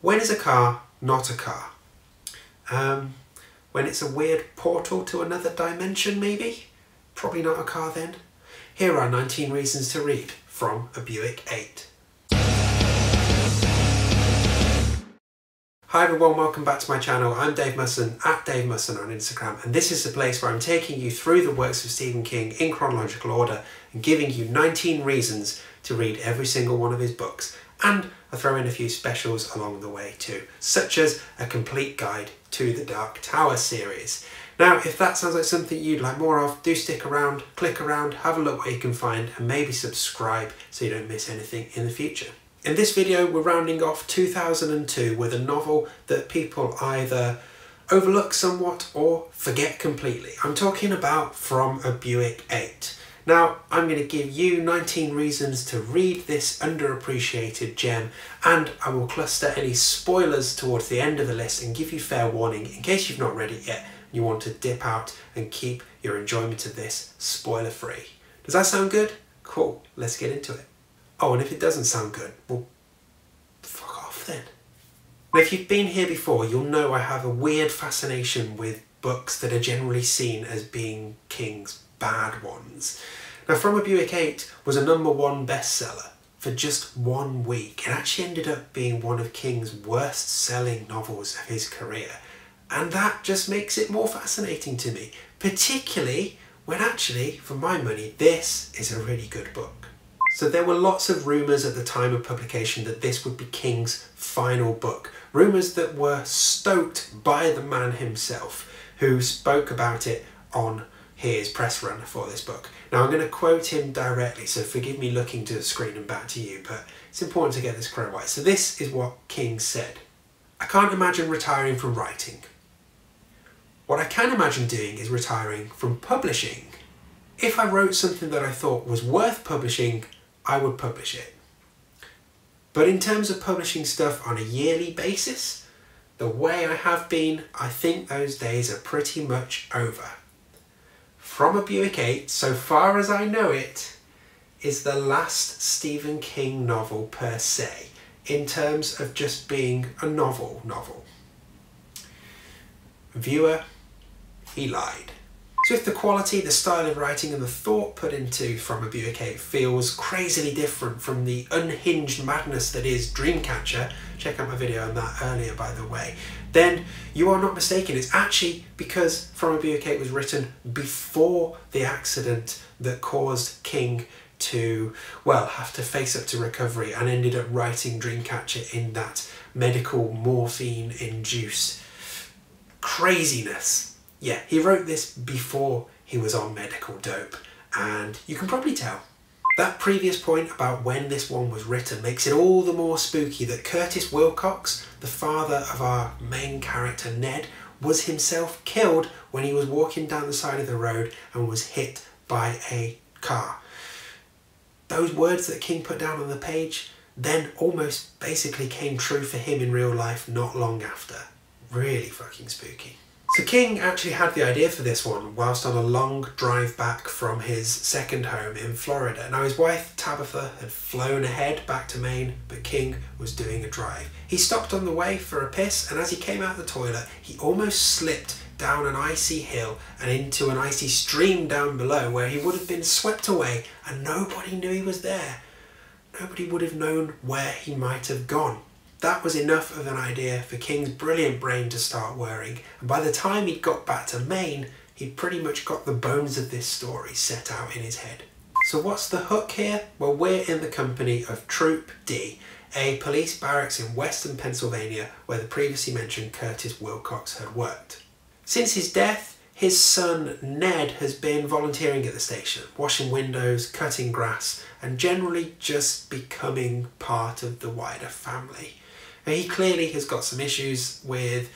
When is a car not a car? When it's a weird portal to another dimension, maybe? Probably not a car then. Here are 19 reasons to read from a Buick 8. Hi everyone, welcome back to my channel. I'm Dave Musson, at Dave Musson on Instagram, and this is the place where I'm taking you through the works of Stephen King in chronological order and giving you 19 reasons to read every single one of his books. And I throw in a few specials along the way too, such as a complete guide to the Dark Tower series. Now, if that sounds like something you'd like more of, do stick around, click around, have a look what you can find, and maybe subscribe so you don't miss anything in the future. In this video, we're rounding off 2002 with a novel that people either overlook somewhat or forget completely. I'm talking about From A Buick 8. Now, I'm going to give you 19 reasons to read this underappreciated gem, and I will cluster any spoilers towards the end of the list and give you fair warning in case you've not read it yet and you want to dip out and keep your enjoyment of this spoiler free. Does that sound good? Cool, let's get into it. Oh, and if it doesn't sound good, well, fuck off then. Now, if you've been here before, you'll know I have a weird fascination with books that are generally seen as being King's bad ones. Now, From A Buick 8 was a #1 bestseller for just 1 week. It actually ended up being one of King's worst selling novels of his career. And that just makes it more fascinating to me, particularly when actually, for my money, this is a really good book. So there were lots of rumours at the time of publication that this would be King's final book. Rumours that were stoked by the man himself, who spoke about it on his press run for this book. Now, I'm going to quote him directly, so forgive me looking to the screen and back to you, but it's important to get this quote right. So this is what King said. "I can't imagine retiring from writing. What I can imagine doing is retiring from publishing. If I wrote something that I thought was worth publishing, I would publish it. But in terms of publishing stuff on a yearly basis, the way I have been, I think those days are pretty much over. From A Buick 8, so far as I know it, is the last Stephen King novel per se, in terms of just being a novel. Viewer, he lied." So if the quality, the style of writing and the thought put into From A Buick 8 feels crazily different from the unhinged madness that is Dreamcatcher, check out my video on that earlier by the way, then you are not mistaken. It's actually because From A Buick 8 was written before the accident that caused King to, well, have to face up to recovery and ended up writing Dreamcatcher in that medical morphine-induced craziness. Yeah, he wrote this before he was on medical dope, and you can probably tell. That previous point about when this one was written makes it all the more spooky that Curtis Wilcox, the father of our main character Ned, was himself killed when he was walking down the side of the road and was hit by a car. Those words that King put down on the page then almost basically came true for him in real life not long after. Really fucking spooky. So King actually had the idea for this one whilst on a long drive back from his second home in Florida. Now, his wife Tabitha had flown ahead back to Maine, but King was doing a drive. He stopped on the way for a piss, and as he came out the toilet, he almost slipped down an icy hill and into an icy stream down below where he would have been swept away and nobody knew he was there. Nobody would have known where he might have gone. That was enough of an idea for King's brilliant brain to start whirring, and by the time he'd got back to Maine, he'd pretty much got the bones of this story set out in his head. So what's the hook here? Well, we're in the company of Troop D, a police barracks in western Pennsylvania where the previously mentioned Curtis Wilcox had worked. Since his death, his son Ned has been volunteering at the station, washing windows, cutting grass, and generally just becoming part of the wider family. Now, he clearly has got some issues with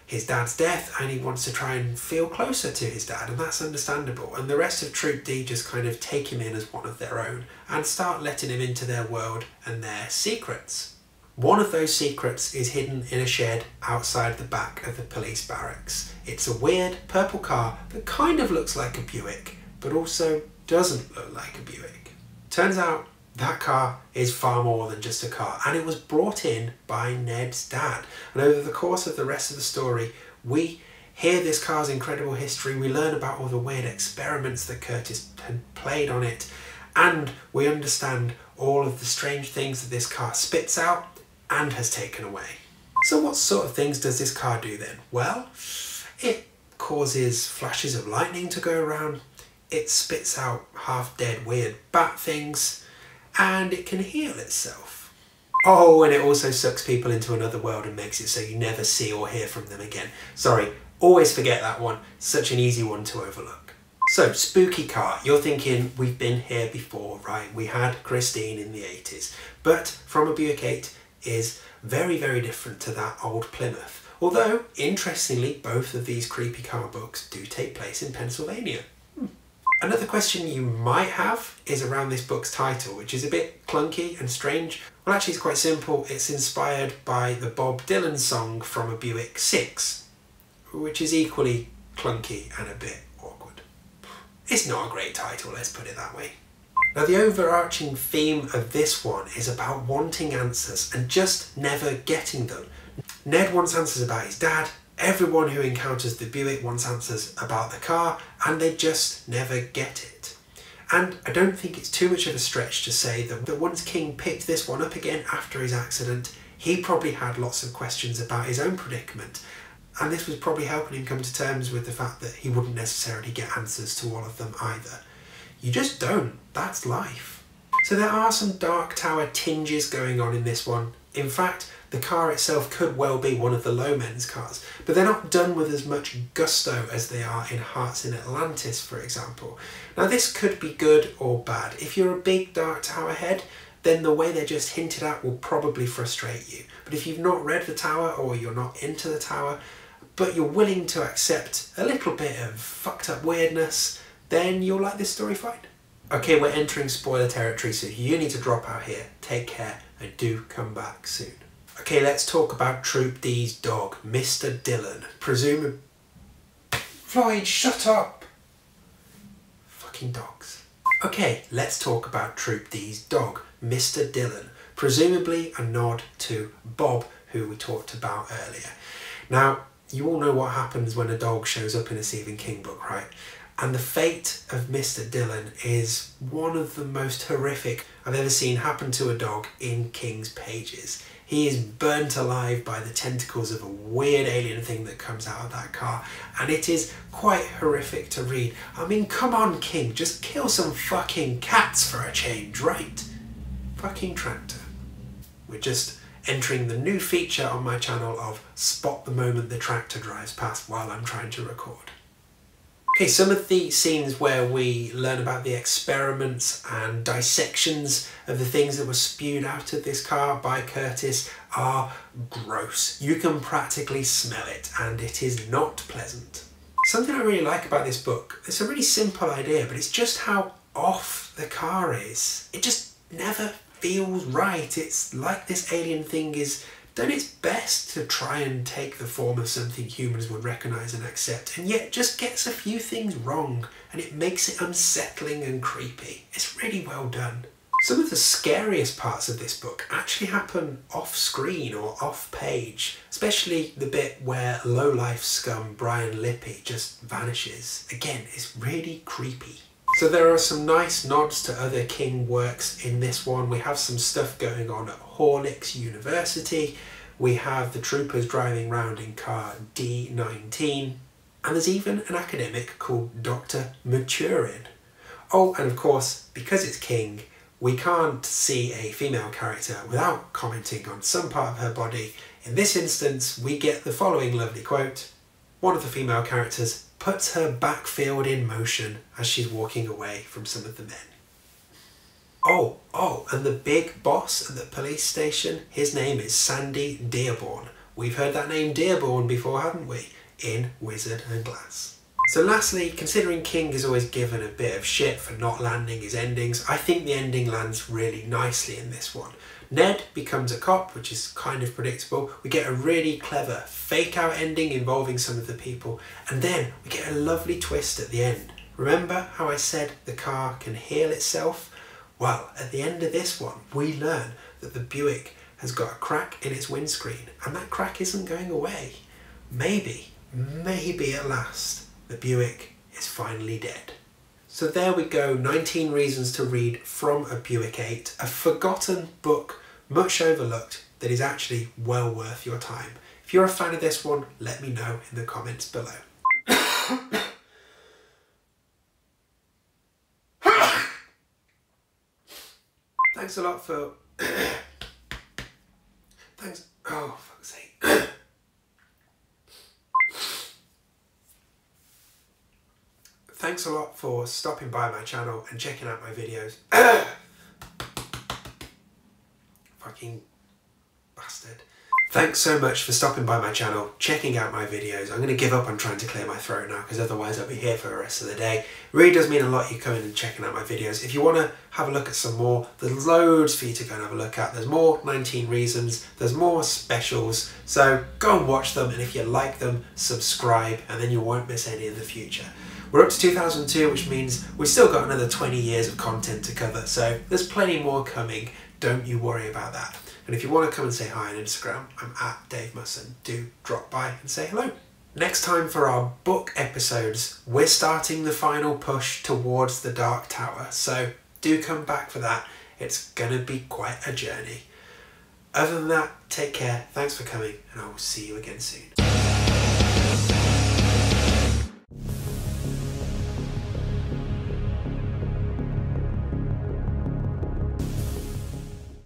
his dad's death and he wants to try and feel closer to his dad, and that's understandable. And the rest of Troop D just kind of take him in as one of their own and start letting him into their world and their secrets. One of those secrets is hidden in a shed outside the back of the police barracks. It's a weird purple car that kind of looks like a Buick, but also doesn't look like a Buick. Turns out that car is far more than just a car, and it was brought in by Ned's dad. And over the course of the rest of the story, we hear this car's incredible history, we learn about all the weird experiments that Curtis had played on it, and we understand all of the strange things that this car spits out and has taken away. So what sort of things does this car do then? Well, it causes flashes of lightning to go around, it spits out half-dead weird bat things, and it can heal itself. Oh, and it also sucks people into another world and makes it so you never see or hear from them again. Sorry, always forget that one. Such an easy one to overlook. So, spooky car. You're thinking, we've been here before, right? We had Christine in the 80s. But From A Buick 8 is very, very different to that old Plymouth. Although, interestingly, both of these creepy car books do take place in Pennsylvania. Another question you might have is around this book's title, which is a bit clunky and strange. Well, actually it's quite simple. It's inspired by the Bob Dylan song From A Buick 6, which is equally clunky and a bit awkward. It's not a great title, let's put it that way. Now, the overarching theme of this one is about wanting answers and just never getting them. Ned wants answers about his dad, everyone who encounters the Buick wants answers about the car, and they just never get it. And I don't think it's too much of a stretch to say that once King picked this one up again after his accident, he probably had lots of questions about his own predicament, and this was probably helping him come to terms with the fact that he wouldn't necessarily get answers to all of them either. You just don't, that's life. So there are some Dark Tower tinges going on in this one. In fact, the car itself could well be one of the low men's cars, but they're not done with as much gusto as they are in Hearts in Atlantis, for example. Now, this could be good or bad. If you're a big Dark Tower head, then the way they're just hinted at will probably frustrate you. But if you've not read the Tower, or you're not into the Tower, but you're willing to accept a little bit of fucked up weirdness, then you'll like this story fine. Okay, we're entering spoiler territory, so you need to drop out here. Take care, and do come back soon. Okay, let's talk about Troop D's dog, Mr. Dillon. Floyd, shut up! Fucking dogs. Okay, let's talk about Troop D's dog, Mr. Dillon. Presumably a nod to Bob, who we talked about earlier. Now, you all know what happens when a dog shows up in a Stephen King book, right? And the fate of Mr. Dillon is one of the most horrific I've ever seen happen to a dog in King's pages. He is burnt alive by the tentacles of a weird alien thing that comes out of that car, and it is quite horrific to read. I mean, come on, King, just kill some fucking cats for a change, right? Fucking tractor. We're just entering the new feature on my channel of spot the moment the tractor drives past while I'm trying to record. Okay, some of the scenes where we learn about the experiments and dissections of the things that were spewed out of this car by Curtis are gross. You can practically smell it, and it is not pleasant. Something I really like about this book, it's a really simple idea, but it's just how off the car is. It just never feels right. It's like this alien thing is done its best to try and take the form of something humans would recognise and accept, and yet just gets a few things wrong, and it makes it unsettling and creepy. It's really well done. Some of the scariest parts of this book actually happen off screen or off page, especially the bit where low-life scum Brian Lippy just vanishes. Again, it's really creepy. So there are some nice nods to other King works in this one. We have some stuff going on at Horlicks University. We have the troopers driving around in car D19. And there's even an academic called Dr. Maturin. Oh, and of course, because it's King, we can't see a female character without commenting on some part of her body. In this instance, we get the following lovely quote. One of the female characters puts her backfield in motion as she's walking away from some of the men. Oh, and the big boss at the police station, his name is Sandy Dearborn. We've heard that name Dearborn before, haven't we? In Wizard and Glass. So lastly, considering King is always given a bit of shit for not landing his endings, I think the ending lands really nicely in this one. Ned becomes a cop, which is kind of predictable. We get a really clever fake-out ending involving some of the people, and then we get a lovely twist at the end. Remember how I said the car can heal itself? Well, at the end of this one, we learn that the Buick has got a crack in its windscreen, and that crack isn't going away. Maybe at last, the Buick is finally dead. So there we go, 19 reasons to read From a Buick 8, a forgotten book, much overlooked, that is actually well worth your time. If you're a fan of this one, let me know in the comments below. Thanks a lot for... Thanks... Oh, fuck's sake. Thanks a lot for stopping by my channel and checking out my videos. Fucking bastard. Thanks so much for stopping by my channel, checking out my videos. I'm going to give up on trying to clear my throat now, because otherwise I'll be here for the rest of the day. It really does mean a lot you coming and checking out my videos. If you want to have a look at some more, there's loads for you to go and have a look at. There's more 19 reasons, there's more specials, so go and watch them, and if you like them, subscribe, and then you won't miss any in the future. We're up to 2002, which means we've still got another 20 years of content to cover, so there's plenty more coming. Don't you worry about that. And if you want to come and say hi on Instagram, I'm at Dave Musson. Do drop by and say hello. Next time for our book episodes, we're starting the final push towards the Dark Tower, so do come back for that. It's gonna be quite a journey. Other than that, take care, thanks for coming, and I will see you again soon.